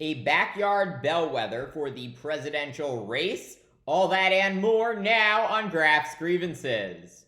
a backyard bellwether for the presidential race. All that and more now on Graph's Grievances.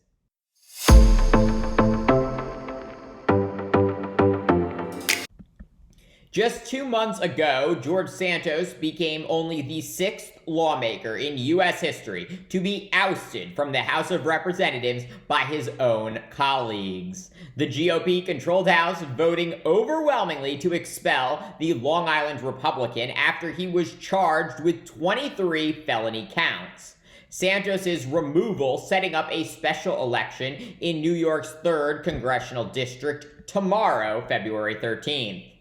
Just 2 months ago, George Santos became only the 6th lawmaker in U.S. history to be ousted from the House of Representatives by his own colleagues. The GOP-controlled House voting overwhelmingly to expel the Long Island Republican after he was charged with 23 felony counts. Santos' removal setting up a special election in New York's 3rd Congressional District tomorrow, February 13th.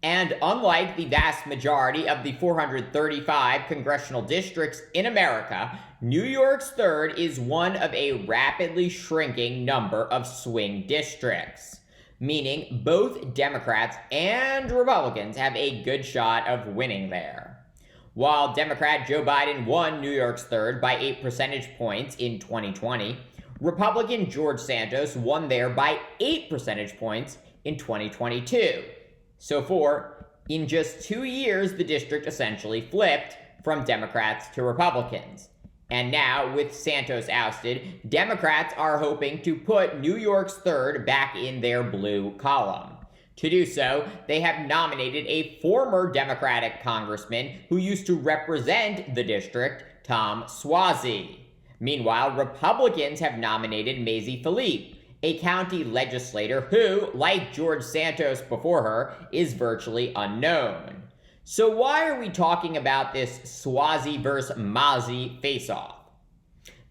And unlike the vast majority of the 435 congressional districts in America, New York's 3rd is one of a rapidly shrinking number of swing districts, meaning both Democrats and Republicans have a good shot of winning there. While Democrat Joe Biden won New York's 3rd by 8 percentage points in 2020, Republican George Santos won there by 8 percentage points in 2022. So in just 2 years, the district essentially flipped from Democrats to Republicans. And now, with Santos ousted, Democrats are hoping to put New York's 3rd back in their blue column. To do so, they have nominated a former Democratic congressman who used to represent the district, Tom Suozzi. Meanwhile, Republicans have nominated Mazie Philippe, a county legislator who, like George Santos before her, is virtually unknown. So why are we talking about this Suozzi versus Mazie face-off?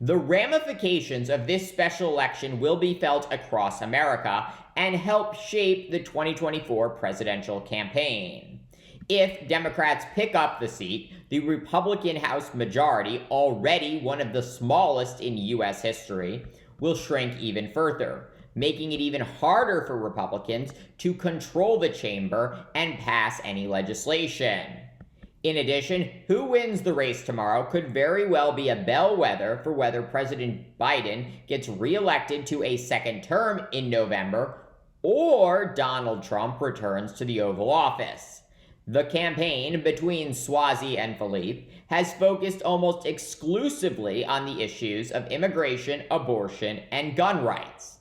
The ramifications of this special election will be felt across America and help shape the 2024 presidential campaign. If Democrats pick up the seat, the Republican House majority, already one of the smallest in U.S. history, will shrink even further, making it even harder for Republicans to control the chamber and pass any legislation. In addition, who wins the race tomorrow could very well be a bellwether for whether President Biden gets reelected to a second term in November or Donald Trump returns to the Oval Office. The campaign between Suozzi and Philippe has focused almost exclusively on the issues of immigration, abortion, and gun rights.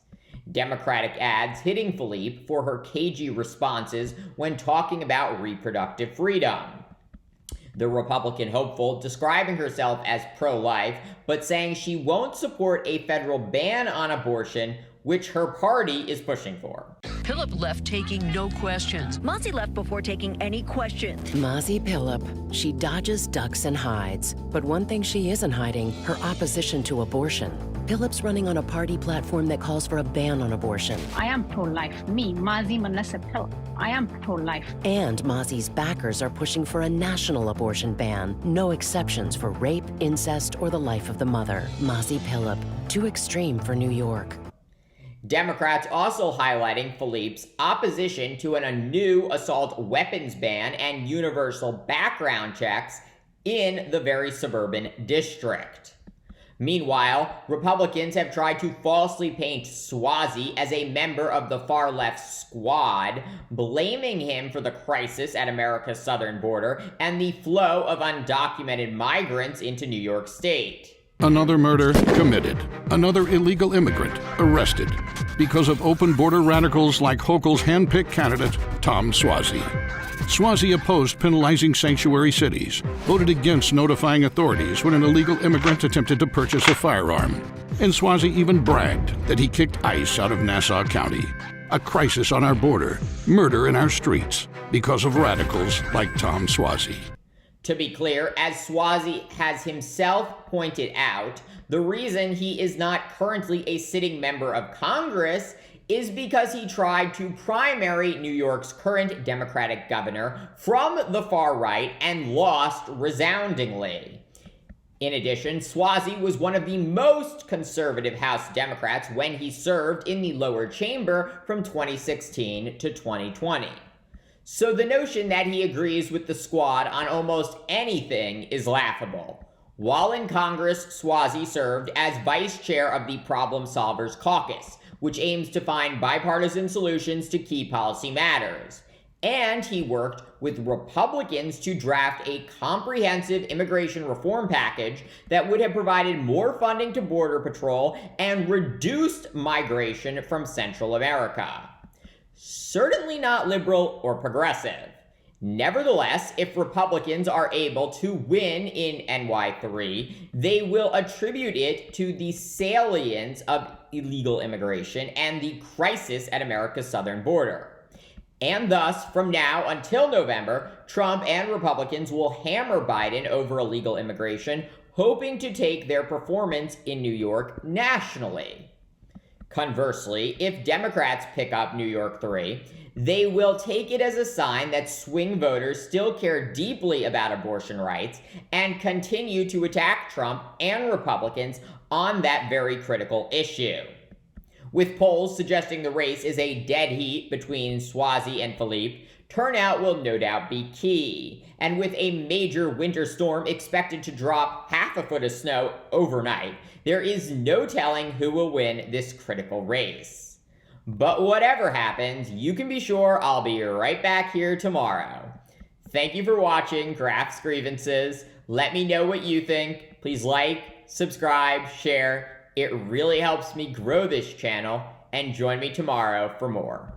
Democratic ads hitting Philippe for her cagey responses when talking about reproductive freedom. The Republican hopeful describing herself as pro-life, but saying she won't support a federal ban on abortion, which her party is pushing for. Philip left taking no questions. Mazie left before taking any questions. Mazie Philip. She dodges, ducks, and hides. But one thing she isn't hiding, her opposition to abortion. Philip's running on a party platform that calls for a ban on abortion. I am pro-life. Me, Mazie Manasa Philip. I am pro-life. And Mazie's backers are pushing for a national abortion ban. No exceptions for rape, incest, or the life of the mother. Mazie Philip. Too extreme for New York. Democrats also highlighting Philippe's opposition to a new assault weapons ban and universal background checks in the very suburban district. Meanwhile, Republicans have tried to falsely paint Suozzi as a member of the far-left squad, blaming him for the crisis at America's southern border and the flow of undocumented migrants into New York State. Another murder committed. Another illegal immigrant arrested because of open border radicals like Hochul's hand-picked candidate, Tom Suozzi. Suozzi opposed penalizing sanctuary cities, voted against notifying authorities when an illegal immigrant attempted to purchase a firearm. And Suozzi even bragged that he kicked ICE out of Nassau County. A crisis on our border, murder in our streets because of radicals like Tom Suozzi. To be clear, as Suozzi has himself pointed out, the reason he is not currently a sitting member of Congress is because he tried to primary New York's current Democratic governor from the far right and lost resoundingly. In addition, Suozzi was one of the most conservative House Democrats when he served in the lower chamber from 2016 to 2020. So the notion that he agrees with the squad on almost anything is laughable. While in Congress, Suozzi served as vice chair of the Problem Solvers Caucus, which aims to find bipartisan solutions to key policy matters. And he worked with Republicans to draft a comprehensive immigration reform package that would have provided more funding to Border Patrol and reduced migration from Central America. Certainly not liberal or progressive. Nevertheless, if Republicans are able to win in NY3, they will attribute it to the salience of illegal immigration and the crisis at America's southern border. And thus, from now until November, Trump and Republicans will hammer Biden over illegal immigration, hoping to take their performance in New York nationally. Conversely, if Democrats pick up New York 3, they will take it as a sign that swing voters still care deeply about abortion rights and continue to attack Trump and Republicans on that very critical issue. With polls suggesting the race is a dead heat between Suozzi and Philippe, turnout will no doubt be key. And with a major winter storm expected to drop half a foot of snow overnight, there is no telling who will win this critical race. But whatever happens, you can be sure I'll be right back here tomorrow. Thank you for watching Graf's Grievances. Let me know what you think. Please like, subscribe, share. It really helps me grow this channel, and join me tomorrow for more.